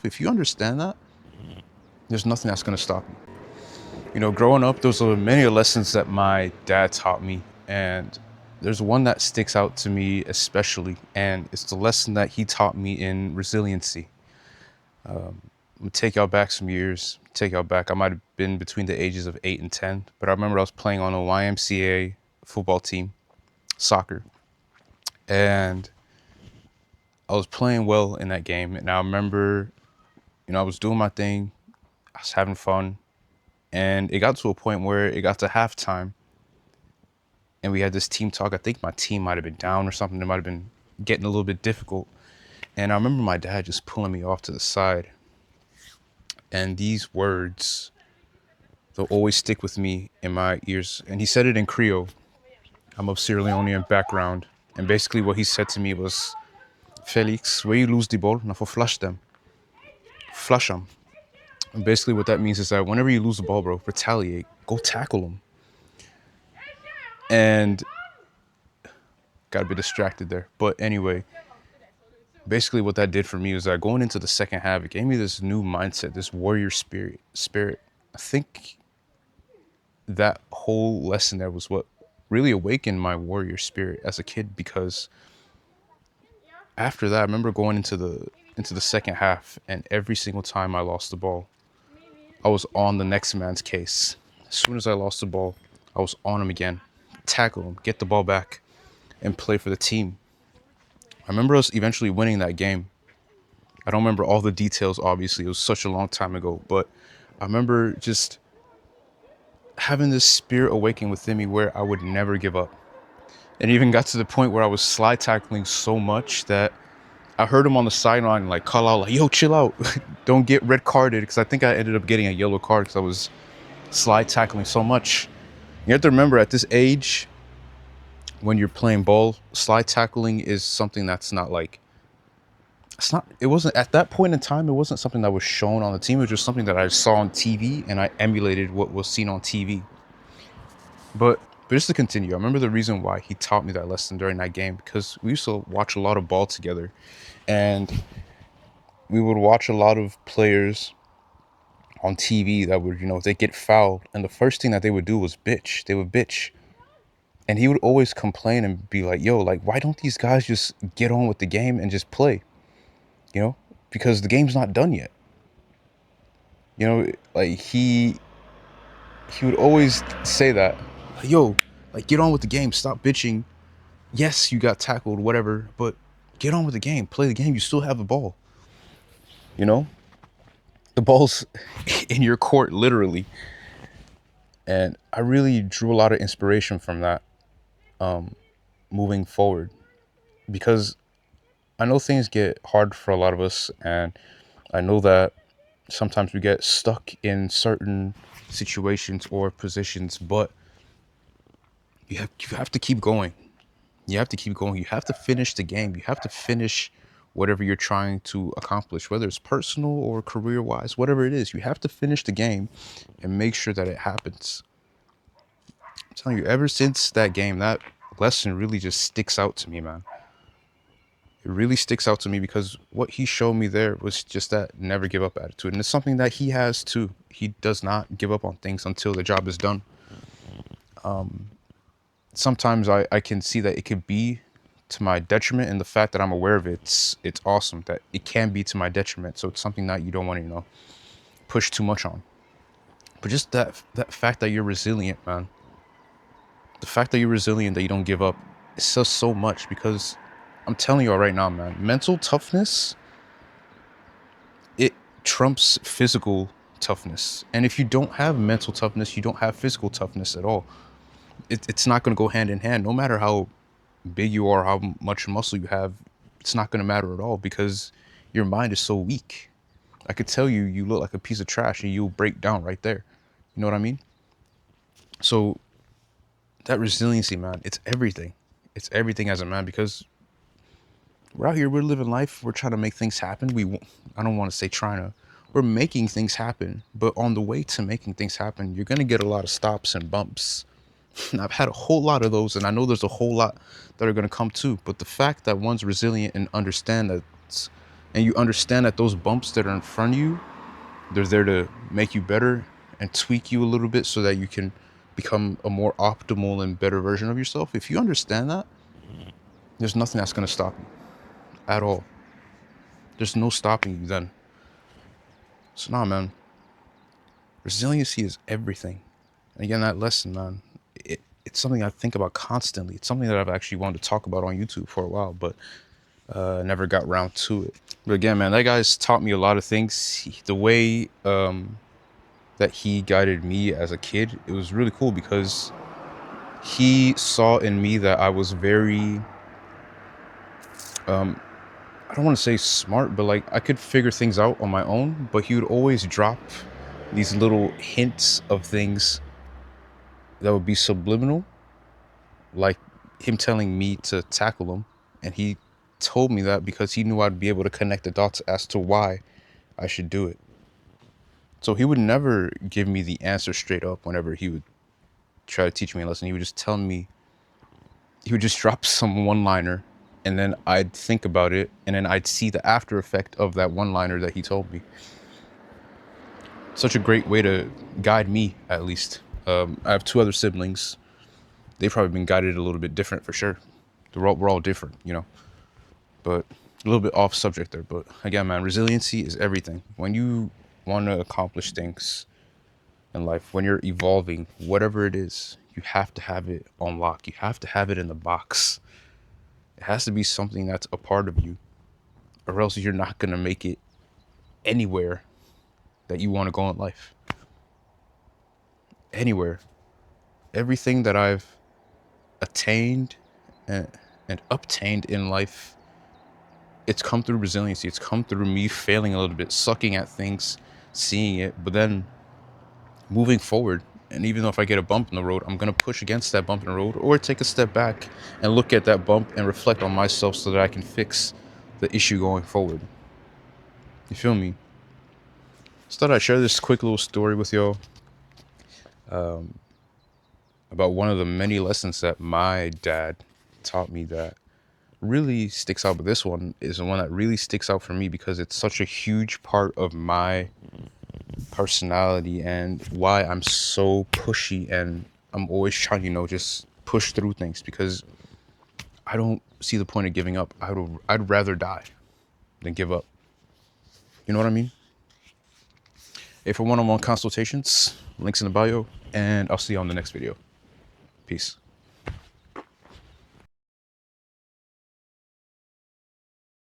If you understand that, there's nothing that's going to stop you. You know, growing up, those are many lessons that my dad taught me. And there's one that sticks out to me especially. And it's the lesson that he taught me in resiliency. I'm gonna take y'all back some years. Take y'all back. I might have been between the ages of 8 and 10, but I remember I was playing on a YMCA football team, soccer, and I was playing well in that game. And I remember, I was doing my thing. I was having fun, and it got to a point where it got to halftime, and we had this team talk. I think my team might have been down or something. It might have been getting a little bit difficult. And I remember my dad just pulling me off to the side, and these words, they'll always stick with me in my ears. And he said it in Creole. I'm of Sierra Leonean background. And basically what he said to me was, Felix, where you lose the ball, now for flush them. Flush them. And basically what that means is that whenever you lose the ball, bro, retaliate. Go tackle them. And got a bit distracted there. But anyway, basically what that did for me was that going into the second half, it gave me this new mindset, this warrior spirit. I think that whole lesson there was what really awakened my warrior spirit as a kid, because after that I remember going into the second half, and every single time I lost the ball, I was on the next man's case. As soon as I lost the ball, I was on him again, tackle him, get the ball back, and play for the team. I remember us eventually winning that game. I don't remember all the details, obviously, it was such a long time ago, but I remember just having this spirit awaken within me where I would never give up. And it even got to the point where I was slide tackling so much that I heard him on the sideline like call out like, "Yo, chill out, don't get red carded," because I think I ended up getting a yellow card because I was slide tackling so much. You have to remember, at this age, when you're playing ball, slide tackling is something that's not like, it's not. It wasn't at that point in time. It wasn't something that was shown on the team. It was just something that I saw on TV, and I emulated what was seen on TV. But just to continue, I remember the reason why he taught me that lesson during that game, because we used to watch a lot of ball together, and we would watch a lot of players on TV that would, they get fouled, and the first thing that they would do was bitch. They would bitch. And he would always complain and be like, "Yo, like, why don't these guys just get on with the game and just play? You know, because the game's not done yet." Like he would always say that, "Yo, like, get on with the game. Stop bitching. Yes, you got tackled, whatever, but get on with the game. Play the game. You still have the ball. You know, the ball's in your court, literally." And I really drew a lot of inspiration from that, moving forward, because I know things get hard for a lot of us, and I know that sometimes we get stuck in certain situations or positions, but you have to keep going. You have to keep going. You have to finish the game. You have to finish whatever you're trying to accomplish, whether it's personal or career wise, whatever it is. You have to finish the game and make sure that it happens. I'm telling you, ever since that game, that lesson really just sticks out to me, man. It really sticks out to me because what he showed me there was just that never give up attitude. And it's something that he has too. He does not give up on things until the job is done. Sometimes I can see that it could be to my detriment, and the fact that I'm aware of it, it's awesome that it can be to my detriment. So it's something that you don't want to, push too much on. But just that fact that you're resilient, man. The fact that you're resilient, that you don't give up, it says so much, because I'm telling you all right now, man, mental toughness, it trumps physical toughness. And if you don't have mental toughness, you don't have physical toughness at all. It's not going to go hand in hand. No matter how big you are, how much muscle you have, it's not going to matter at all, because your mind is so weak. I could tell you, you look like a piece of trash and you'll break down right there. You know what I mean? So that resiliency, man, it's everything. It's everything as a man, because we're out here, we're living life, we're trying to make things happen. I don't want to say trying to, we're making things happen, but on the way to making things happen, you're going to get a lot of stops and bumps. And I've had a whole lot of those, and I know there's a whole lot that are going to come too. But the fact that one's resilient and understand that and you understand that those bumps that are in front of you, they're there to make you better and tweak you a little bit so that you can become a more optimal and better version of yourself. If you understand that, there's nothing that's going to stop you at all. There's no stopping you then. So nah, man, resiliency is everything. And again, that lesson, man, it's something I think about constantly. It's something that I've actually wanted to talk about on YouTube for a while, but never got around to it. But again, man, that guy's taught me a lot of things. The way that he guided me as a kid, it was really cool because he saw in me that I was very, I don't want to say smart, but like I could figure things out on my own. But he would always drop these little hints of things that would be subliminal, like him telling me to tackle them. And he told me that because he knew I'd be able to connect the dots as to why I should do it. So he would never give me the answer straight up whenever he would try to teach me a lesson. He would just tell me, he would just drop some one liner, and then I'd think about it, and then I'd see the after effect of that one liner that he told me. Such a great way to guide me, at least. I have two other siblings. They've probably been guided a little bit different for sure. We're all different, you know, but a little bit off subject there. But again, man, resiliency is everything. When you want to accomplish things in life, when you're evolving, whatever it is, you have to have it on lock. You have to have it in the box. It has to be something that's a part of you, or else you're not going to make it anywhere that you want to go in life. Anywhere. Everything that I've attained and, and obtained in life, it's come through resiliency. It's come through me failing a little bit, sucking at things, seeing it, but then moving forward. And even though if I get a bump in the road, I'm going to push against that bump in the road or take a step back and look at that bump and reflect on myself so that I can fix the issue going forward. You feel me? Just thought I'd share this quick little story with y'all about one of the many lessons that my dad taught me that really sticks out. But this one is the one that really sticks out for me because it's such a huge part of my personality and why I'm so pushy and I'm always trying, just push through things because I don't see the point of giving up. I'd rather die than give up. You know what I mean? Hey, for one-on-one consultations, links in the bio, and I'll see you on the next video. Peace.